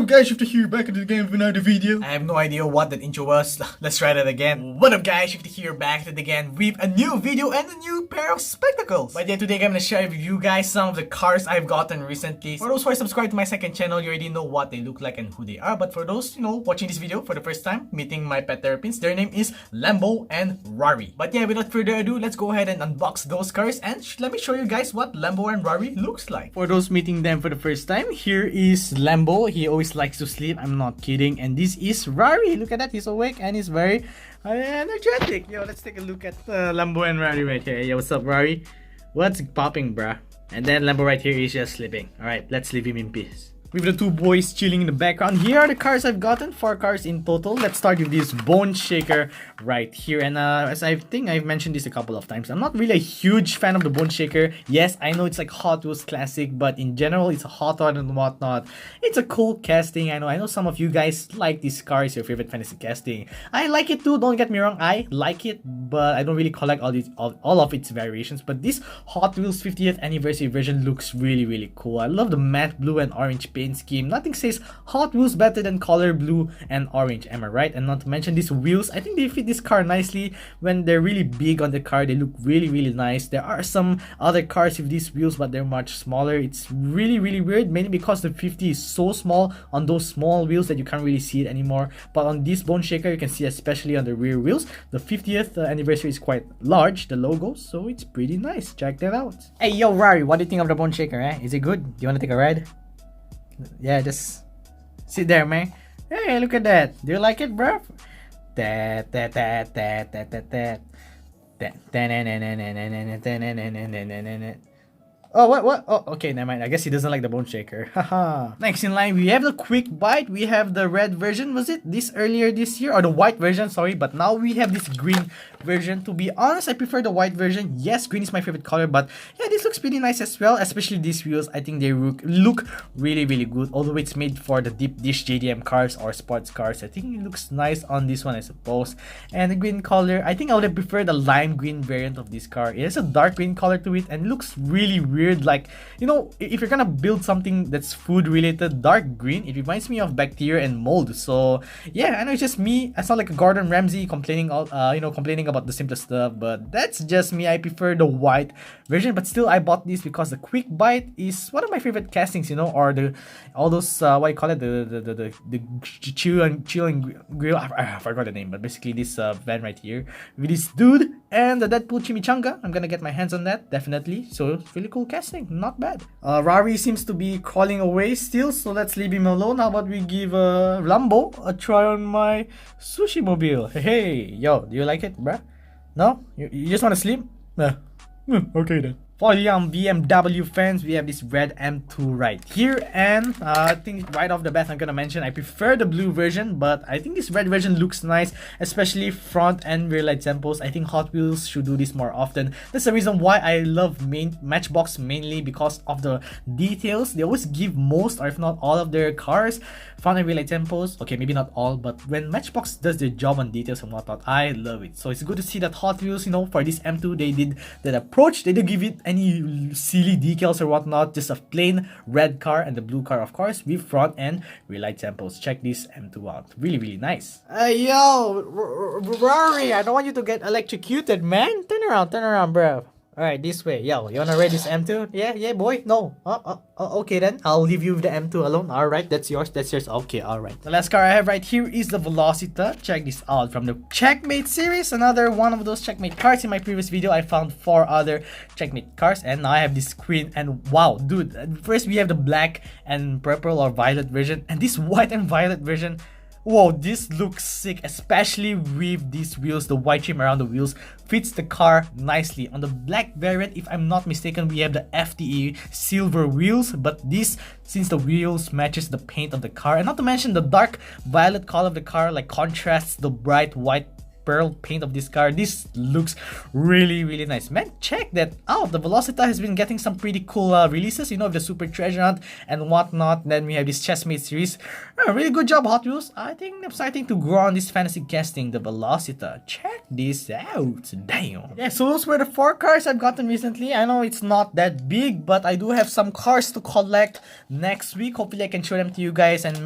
up guys, Shifty here, back at the game with another video. I have no idea what that intro was. Let's try that again. What up guys, Shifty here, back at it again with a new video and a new pair of spectacles. But yeah, today I'm gonna share with you guys some of the cars I've gotten recently. For those who are subscribed to my second channel, you already know what they look like and who they are. But for those, watching this video for the first time, meeting my pet Terrapins, their name is Lambo and Rari. But yeah, without further ado, let's go ahead and unbox those cars and let me show you guys what Lambo and Rari looks like. For those meeting them for the first time, here is Lambo. He always likes to sleep, I'm not kidding. And this is Rari. Look at that, he's awake and he's very energetic. Yo, let's take a look at Lambo and Rari right here. Yo, what's up, Rari? What's popping, bruh? And then Lambo right here is just sleeping. Alright, let's leave him in peace. With the two boys chilling in the background, here are the cars I've gotten. 4 cars in total. Let's start with this Bone Shaker right here. And as I think I've mentioned this a couple of times, I'm not really a huge fan of the Bone Shaker. Yes, I know it's like Hot Wheels classic, but in general, it's a hot rod and whatnot. It's a cool casting. I know some of you guys like this car. It's your favorite fantasy casting. I like it too, don't get me wrong. I like it, but I don't really collect all of its variations. But this Hot Wheels 50th anniversary version looks really cool. I love the matte blue and orange paint scheme. Nothing says Hot Wheels better than color blue and orange, am I right? And not to mention these wheels, I think they fit this car nicely. When they're really big on the car, they look really nice. There are some other cars with these wheels, but they're much smaller. It's really weird, mainly because the 50 is so small on those small wheels that you can't really see it anymore. But on this Bone Shaker, you can see, especially on the rear wheels, the 50th anniversary is quite large, the logo, so it's pretty nice. Check that out. Hey yo Rari, what do you think of the Bone Shaker? Is it good? Do you want to take a ride? Yeah, just sit there, man. Hey, look at that. Do you like it, bro? Oh, what? Oh, okay, never mind. I guess he doesn't like the Bone Shaker. Haha. Next in line, we have the Quick Bite. We have the red version. Was it this earlier this year? Or the white version, sorry. But now we have this green version. To be honest, I prefer the white version. Yes, green is my favorite color. But yeah, this looks pretty nice as well. Especially these wheels. I think they look really good. Although it's made for the deep dish JDM cars or sports cars. I think it looks nice on this one, I suppose. And the green color, I think I would have preferred the lime green variant of this car. It has a dark green color to it. And it looks really weird. Like, if you're gonna build something that's food related, dark green, it reminds me of bacteria and mold. So yeah, I know it's just me. I sound like a Gordon Ramsay complaining about the simplest stuff, but that's just me. I prefer the white version, but still I bought this because the Quick Bite is one of my favorite castings, or all those what you call it, the chill and grill. I forgot the name, but basically this van right here with this dude and the Deadpool chimichanga. I'm gonna get my hands on that, definitely. So really cool casting, not bad. Rari seems to be crawling away still, so let's leave him alone. How about we give Lambo a try on my sushi mobile? Hey, yo, do you like it, bruh? No? You just want to sleep? Okay then. For young BMW fans, we have this red M2 right here, and I think right off the bat I'm gonna mention I prefer the blue version, but I think this red version looks nice, especially front and rear light tempos. I think Hot Wheels should do this more often. That's the reason why I love Matchbox, mainly because of the details. They always give most, or if not all, of their cars front and rear light tempos. Okay, maybe not all, but when Matchbox does their job on details and whatnot, I love it. So it's good to see that Hot Wheels, for this M2, they did that approach. They didn't give it any silly decals or whatnot, just a plain red car and the blue car, of course, with front and rear light tempos. Check this M2 out. Really nice. Yo, Rory, I don't want you to get electrocuted, man. Turn around, bro. Alright, this way. Yo, you wanna ride this M2? Yeah, boy. No. Okay then. I'll leave you with the M2 alone. Alright, that's yours. Okay, alright. The last car I have right here is the Velocita. Check this out, from the Checkmate series. Another one of those Checkmate cars. In my previous video, I found 4 other Checkmate cars, and now I have this Queen. And wow, dude. First, we have the black and purple or violet version, and this white and violet version. Whoa, this looks sick, especially with these wheels. The white trim around the wheels fits the car nicely. On the black variant, if I'm not mistaken, we have the FTE silver wheels, but this, since the wheels matches the paint of the car, and not to mention the dark violet color of the car, like contrasts the bright white pearl paint of this car. This looks really nice. Man, check that out. The Velocita has been getting some pretty cool releases, you know, the Super Treasure Hunt and whatnot. Then we have this Chessmate series. Really good job, Hot Wheels. I think I'm starting to grow on this fantasy casting, the Velocita. Check this out. Damn. Yeah, so those were the 4 cars I've gotten recently. I know it's not that big, but I do have some cars to collect next week. Hopefully I can show them to you guys and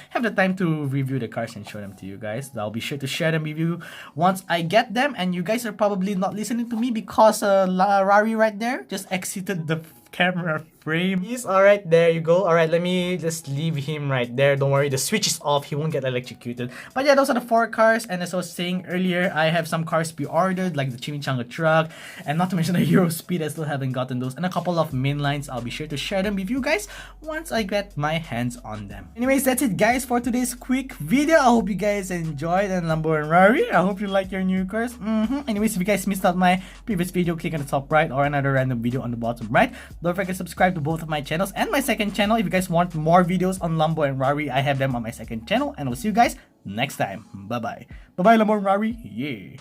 have the time to review the cars and show them to you guys. I'll be sure to share them with you once I get them, and you guys are probably not listening to me because Rari right there just exited the camera frame. He's alright, there you go. Alright, let me just leave him right there. Don't worry, the switch is off, he won't get electrocuted. But yeah, those are the 4 cars, and as I was saying earlier, I have some cars pre-ordered like the Chimichanga truck, and not to mention the Euro Speed. I still haven't gotten those, and a couple of mainlines. I'll be sure to share them with you guys once I get my hands on them. Anyways, that's it guys for today's quick video. I hope you guys enjoyed, and Lambo and Rari, I hope you like your new cars. Anyways, if you guys missed out my previous video, click on the top right or another random video on the bottom right. Don't forget to subscribe to both of my channels and my second channel. If you guys want more videos on Lambo and Rari, I have them on my second channel, and I'll see you guys next time. Bye bye. Bye bye, Lambo and Rari. Yeah.